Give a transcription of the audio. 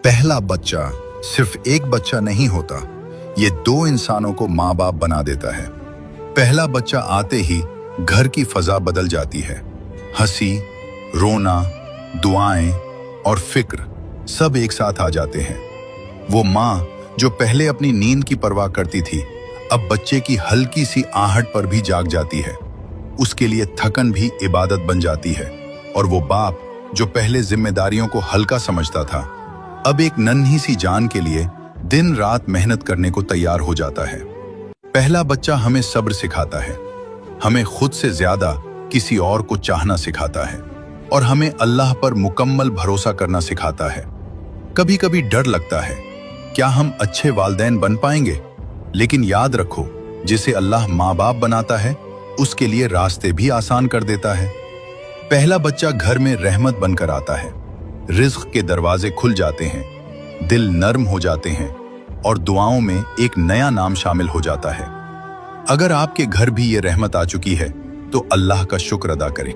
पहला बच्चा सिर्फ एक बच्चा नहीं होता, ये दो इंसानों को माँ बाप बना देता है। पहला बच्चा आते ही घर की फजा बदल जाती है। हंसी, रोना, दुआएं और फिक्र सब एक साथ आ जाते हैं। वो माँ जो पहले अपनी नींद की परवाह करती थी, अब बच्चे की हल्की सी आहट पर भी जाग जाती है। उसके लिए थकन भी इबादत बन जाती है। और वो बाप जो पहले जिम्मेदारियों को हल्का समझता था, अब एक नन्ही सी जान के लिए दिन रात मेहनत करने को तैयार हो जाता है। पहला बच्चा हमें सब्र सिखाता है, हमें खुद से ज्यादा किसी और को चाहना सिखाता है और हमें अल्लाह पर मुकम्मल भरोसा करना सिखाता है। कभी कभी डर लगता है, क्या हम अच्छे वालिदैन बन पाएंगे? लेकिन याद रखो, जिसे अल्लाह माँ बाप बनाता है उसके लिए रास्ते भी आसान कर देता है। पहला बच्चा घर में रहमत बनकर आता है, रिज़्क के दरवाजे खुल जाते हैं, दिल नर्म हो जाते हैं और दुआओं में एक नया नाम शामिल हो जाता है। अगर आपके घर भी ये रहमत आ चुकी है तो अल्लाह का शुक्र अदा करें।